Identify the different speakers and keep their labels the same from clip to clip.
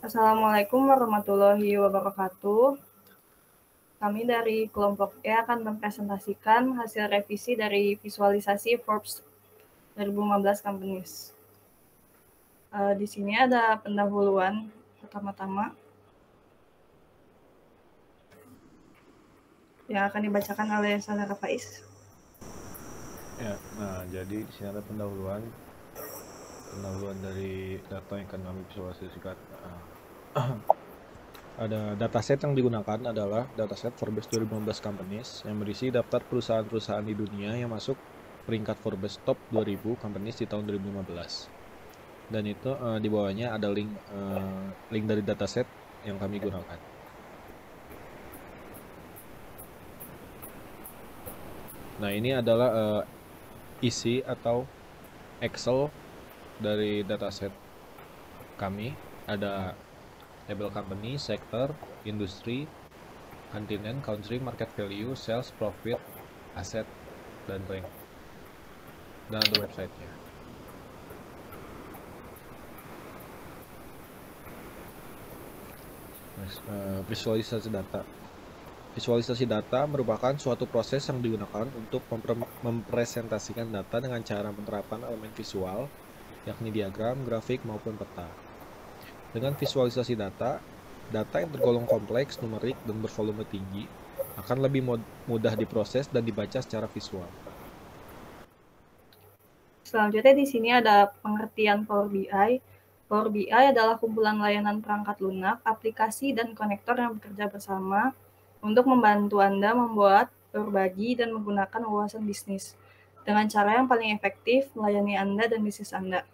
Speaker 1: Assalamualaikum warahmatullahi wabarakatuh. Kami dari kelompok E akan mempresentasikan hasil revisi dari visualisasi Forbes 2015 Companies. Di sini ada pendahuluan pertama-tama yang akan dibacakan oleh Saudara Faiz.
Speaker 2: Ya, nah jadi di sini ada pendahuluan dari data yang akan kami visualisasikan. Ada dataset yang digunakan adalah dataset Forbes 2015 Companies yang berisi daftar perusahaan-perusahaan di dunia yang masuk peringkat Forbes Top 2000 Companies di tahun 2015. Dan itu di bawahnya ada link dari dataset yang kami gunakan. Nah, ini adalah isi atau Excel dari dataset kami. Ada label company, sektor, industri, kontinen, country, market value, sales, profit, aset, dan rank. Dan ada websitenya. Visualisasi data. Visualisasi data merupakan suatu proses yang digunakan untuk mempresentasikan data dengan cara penerapan elemen visual, yakni diagram, grafik, maupun peta. Dengan visualisasi data yang tergolong kompleks, numerik, dan bervolume tinggi akan lebih mudah diproses dan dibaca secara visual.
Speaker 1: Selanjutnya di sini ada pengertian Power BI. Power BI adalah kumpulan layanan perangkat lunak, aplikasi, dan konektor yang bekerja bersama untuk membantu Anda membuat, berbagi, dan menggunakan wawasan bisnis dengan cara yang paling efektif melayani Anda dan bisnis Anda.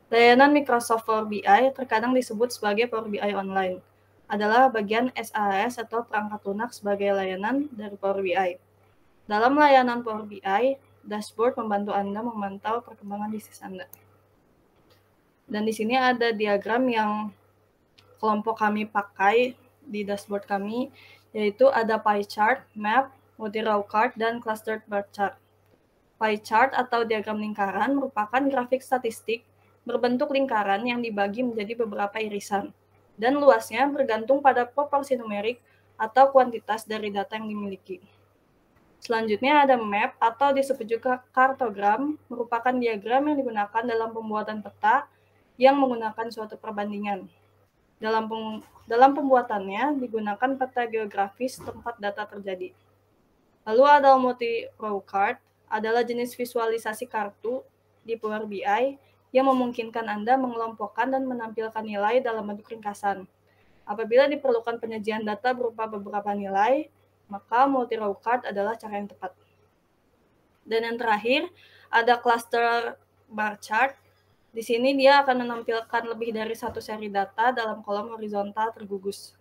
Speaker 1: Layanan Microsoft Power BI, terkadang disebut sebagai Power BI Online, adalah bagian SAS atau perangkat lunak sebagai layanan dari Power BI. Dalam layanan Power BI, dashboard membantu Anda memantau perkembangan bisnis Anda. Dan di sini ada diagram yang kelompok kami pakai di dashboard kami, yaitu ada pie chart, map, multi-row chart, dan clustered bar chart. Pie chart atau diagram lingkaran merupakan grafik statistik berbentuk lingkaran yang dibagi menjadi beberapa irisan, dan luasnya bergantung pada proporsi numerik atau kuantitas dari data yang dimiliki. Selanjutnya ada map atau disebut juga kartogram, merupakan diagram yang digunakan dalam pembuatan peta yang menggunakan suatu perbandingan. Dalam pembuatannya digunakan peta geografis tempat data terjadi. Lalu ada multi-row chart, adalah jenis visualisasi kartu di Power BI yang memungkinkan Anda mengelompokkan dan menampilkan nilai dalam bentuk ringkasan. Apabila diperlukan penyajian data berupa beberapa nilai, maka multi-row chart adalah cara yang tepat. Dan yang terakhir, ada cluster bar chart. Di sini dia akan menampilkan lebih dari satu seri data dalam kolom horizontal tergugus.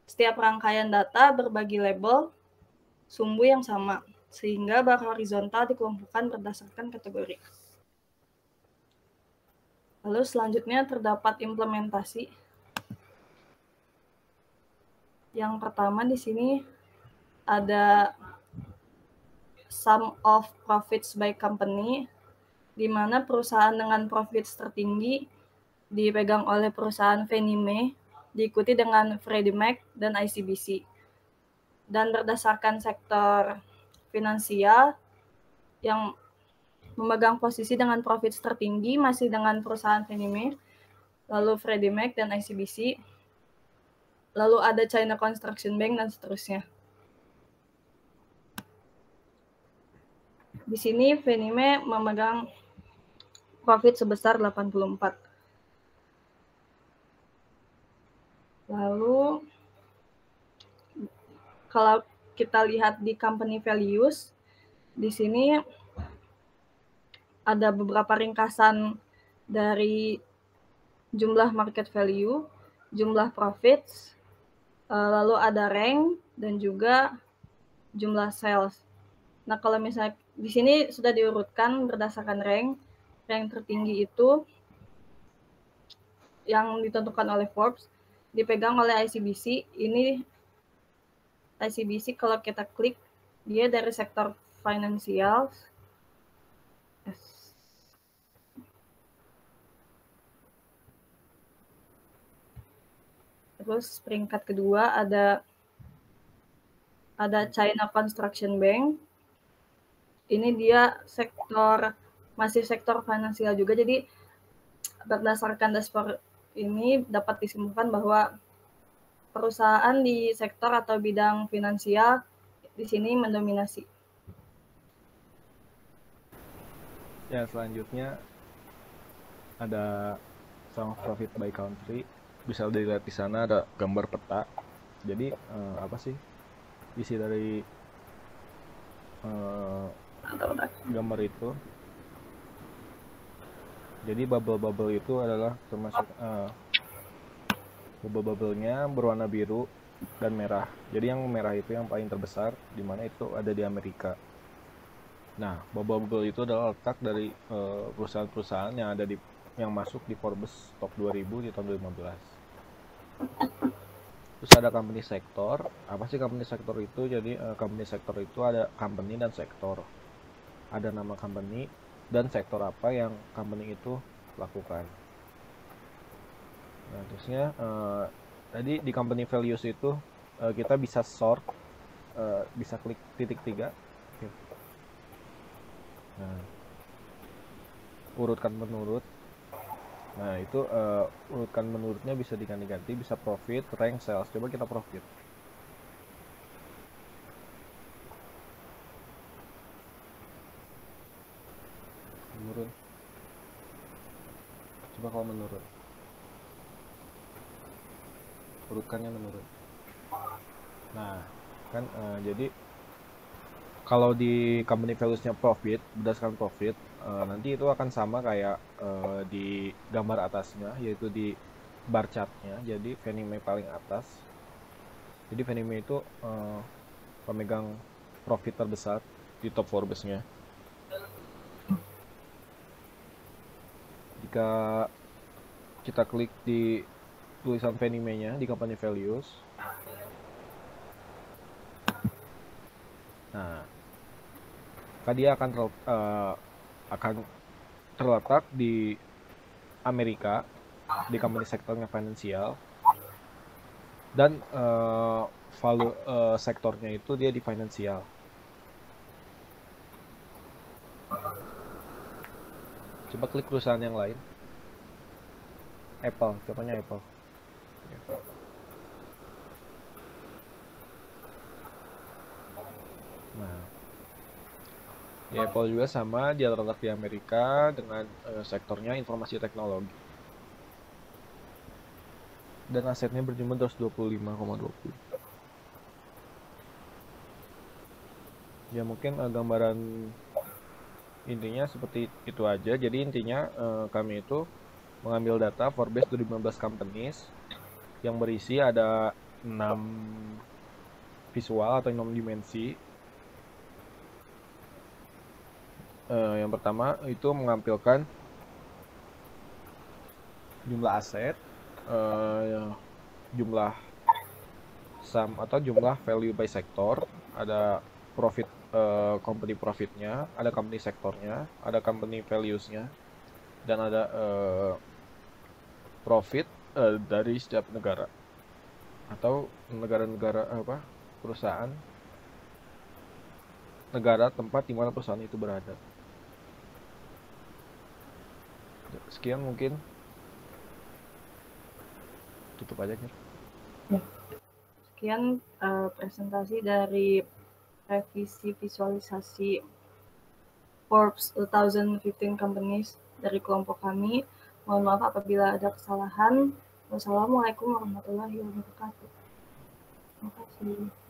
Speaker 1: Setiap rangkaian data berbagi label sumbu yang sama, sehingga bar horizontal dikelompokkan berdasarkan kategori. Lalu selanjutnya terdapat implementasi. Yang pertama di sini ada sum of profits by company, di mana perusahaan dengan profits tertinggi dipegang oleh perusahaan Fannie Mae, diikuti dengan Freddie Mac dan ICBC. Dan berdasarkan sektor finansial, yang memegang posisi dengan profits tertinggi masih dengan perusahaan Fannie Mae, lalu Freddie Mac dan ICBC, lalu ada China Construction Bank, dan seterusnya. Di sini Fannie Mae memegang profit sebesar 84. Lalu kalau kita lihat di company values, di sini ada beberapa ringkasan dari jumlah market value, jumlah profits, lalu ada rank, dan juga jumlah sales. Nah, kalau misalnya di sini sudah diurutkan berdasarkan rank tertinggi itu yang ditentukan oleh Forbes, dipegang oleh ICBC. Ini ICBC kalau kita klik, dia dari sektor finansial. Terus peringkat kedua ada China Construction Bank. Ini dia masih sektor finansial juga. Jadi berdasarkan dashboard ini dapat disimpulkan bahwa perusahaan di sektor atau bidang finansial di sini mendominasi.
Speaker 2: Ya, selanjutnya ada sum of profit by country. Bisa dilihat di sana ada gambar peta. Jadi apa sih isi dari gambar itu? Jadi bubble-bubble itu adalah termasuk bubble-bubblenya berwarna biru dan merah. Jadi yang merah itu yang paling terbesar, di mana itu ada di Amerika. Nah, bubble-bubble itu adalah letak dari perusahaan-perusahaan yang masuk di Forbes Top 2000 di tahun 2015. Terus ada company sektor. Apa sih company sektor itu? Jadi company sektor itu ada company dan sektor. Ada nama company dan sektor apa yang company itu lakukan. Nah, terusnya tadi di company values itu kita bisa sort, bisa klik titik 3. Nah, urutkan menurut. Nah, itu urutkan menurutnya bisa diganti-ganti, bisa profit, rank, sales. Coba kita profit. Menurun. Coba kalau menurun. Urutkannya menurun. Nah, kan jadi kalau di company values-nya profit, berdasarkan profit, nanti itu akan sama kayak di gambar atasnya, yaitu di bar chart-nya. Jadi Fannie Mae paling atas. Jadi Fannie Mae itu pemegang profit terbesar di top Forbes-nya. Jika kita klik di tulisan Fannie Mae-nya di company values, nah, maka dia akan terletak di Amerika, di company sektornya finansial, dan value sektornya itu dia di finansial. Coba klik perusahaan yang lain. Apple, contohnya Apple. Nah, di Apple juga sama, dia terletak di Amerika dengan sektornya informasi teknologi. Dan asetnya berjumlah 225,20. Ya mungkin gambaran intinya seperti itu aja. Jadi intinya kami itu mengambil data Forbes 2015 companies yang berisi ada 6 visual atau 6 dimensi. Yang pertama itu menampilkan jumlah aset, jumlah sum atau jumlah value by sektor, ada profit, company profitnya, ada company sektornya, ada company values-nya, dan ada profit dari setiap negara atau negara-negara perusahaan negara tempat di mana perusahaan itu berada. Sekian mungkin. Tutup aja, Kir.
Speaker 1: Sekian presentasi dari revisi visualisasi Forbes 2015 companies dari kelompok kami. Mohon maaf apabila ada kesalahan. Wassalamualaikum warahmatullahi wabarakatuh. Terima kasih.